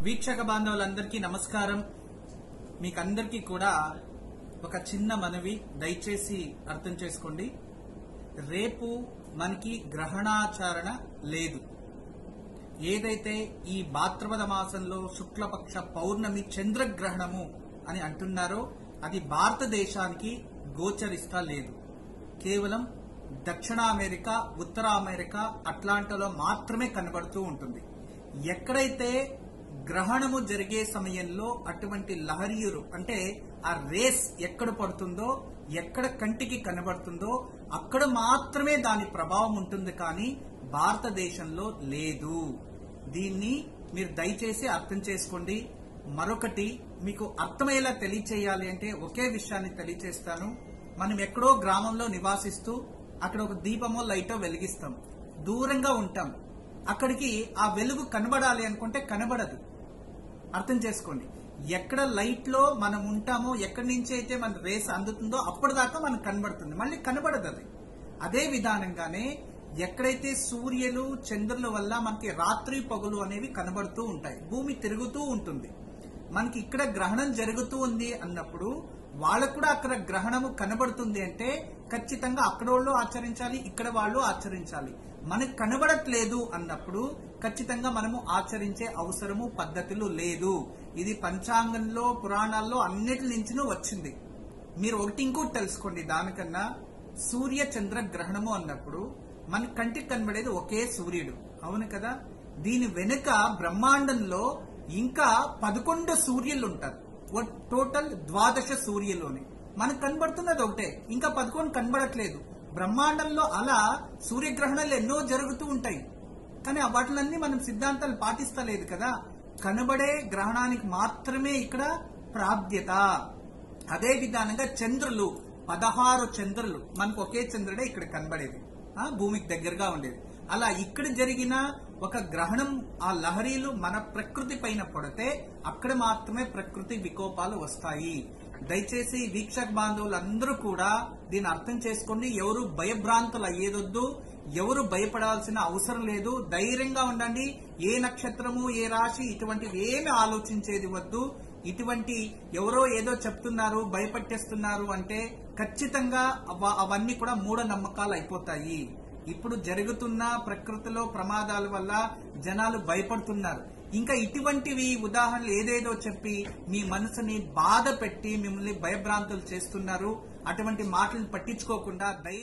వీక్షక బాంధవులందరికీ నమస్కారం. మీకందరికీ కూడా ఒక చిన్న మనవి, దయచేసి అర్థం చేసుకోండి. రేపు మనకి గ్రహణాచరణ లేదు. ఏదైతే ఈ భాద్రపద మాసంలో శుక్లపక్ష పౌర్ణమి చంద్రగ్రహణము అని అంటున్నారో అది భారతదేశానికి గోచరిస్తా లేదు. కేవలం దక్షిణ అమెరికా, ఉత్తర అమెరికా, అట్లాంటాలో మాత్రమే కనబడుతూ ఉంటుంది. ఎక్కడైతే గ్రహణము జరిగే సమయంలో అటువంటి లహరీయులు అంటే ఆ రేస్ ఎక్కడ పడుతుందో, ఎక్కడ కంటికి కనబడుతుందో అక్కడ మాత్రమే దాని ప్రభావం ఉంటుంది, కానీ భారతదేశంలో లేదు. దీన్ని మీరు దయచేసి అర్థం చేసుకోండి. మరొకటి మీకు అర్థమయ్యేలా తెలియచేయాలి అంటే ఒకే విషయాన్ని తెలియచేస్తాను. మనం ఎక్కడో గ్రామంలో నివాసిస్తూ అక్కడ ఒక దీపమో లైటో వెలిగిస్తాం, దూరంగా ఉంటాం. అక్కడికి ఆ వెలుగు కనబడాలి అనుకుంటే కనబడదు. అర్థం చేసుకోండి. ఎక్కడ లైట్ లో మనం ఉంటామో, ఎక్కడి నుంచి అయితే మన రేస్ అందుతుందో అప్పటిదాకా మనకు కనబడుతుంది, మళ్ళీ కనబడదు అది. అదే విధానంగానే ఎక్కడైతే సూర్యులు చంద్రుల వల్ల మనకి రాత్రి పగులు అనేవి కనబడుతూ ఉంటాయి, భూమి తిరుగుతూ ఉంటుంది. మనకి ఇక్కడ గ్రహణం జరుగుతూ ఉంది అన్నప్పుడు వాళ్ళకు కూడా అక్కడ గ్రహణము కనబడుతుంది అంటే ఖచ్చితంగా అక్కడ వాళ్ళు ఆచరించాలి, ఇక్కడ వాళ్ళు ఆచరించాలి. మనకు కనబడట్లేదు అన్నప్పుడు ఖచ్చితంగా మనము ఆచరించే అవసరము, పద్ధతులు లేదు. ఇది పంచాంగంలో, పురాణాల్లో అన్నిటి నుంచి వచ్చింది. మీరు ఒకటి ఇంకోటి తెలుసుకోండి. దానికన్నా సూర్య చంద్ర గ్రహణము అన్నప్పుడు మన కంటికి కనబడేది ఒకే సూర్యుడు, అవును కదా. దీని వెనుక బ్రహ్మాండంలో ఇంకా 11 సూర్యులు ఉంటారు. టోటల్ 12 సూర్యులోని మనకు కనబడుతున్నది ఒకటే, ఇంకా 11 కనబడట్లేదు. బ్రహ్మాండంలో అలా సూర్యగ్రహణాలు ఎన్నో జరుగుతూ ఉంటాయి, కానీ వాటిలన్నీ మనం సిద్ధాంతాలు పాటిస్తలేదు కదా. కనబడే గ్రహణానికి మాత్రమే ఇక్కడ ప్రాప్యత. అదే విధానంగా చంద్రులు 16 చంద్రులు, మనకు ఒకే చంద్రుడే ఇక్కడ కనబడేది, భూమికి దగ్గరగా ఉండేది. అలా ఇక్కడ జరిగిన ఒక గ్రహణం, ఆ లహరీలు మన ప్రకృతి పైన పడితే అక్కడ మాత్రమే ప్రకృతి వికోపాలు వస్తాయి. దయచేసి వీక్షక బాంధవులందరూ కూడా దీన్ని అర్థం చేసుకోండి. ఎవరు భయభ్రాంతులు అయ్యేదొద్దు, ఎవరు భయపడాల్సిన అవసరం లేదు. ధైర్యంగా ఉండండి. ఏ నక్షత్రము, ఏ రాశి ఇటువంటివి ఏమి ఆలోచించేది వద్దు. ఇటువంటి ఎవరో ఏదో చెప్తున్నారు, భయపట్టేస్తున్నారు అంటే ఖచ్చితంగా అవన్నీ కూడా మూఢనమ్మకాలు అయిపోతాయి. ఇప్పుడు జరుగుతున్న ప్రకృతిలో ప్రమాదాల వల్ల జనాలు భయపడుతున్నారు. ఇంకా ఇటువంటివి ఉదాహరణలు ఏదేదో చెప్పి మీ మనసుని బాధ పెట్టి మిమ్మల్ని భయభ్రాంతులు చేస్తున్నారు. అటువంటి మాటలను పట్టించుకోకుండా ధైర్యం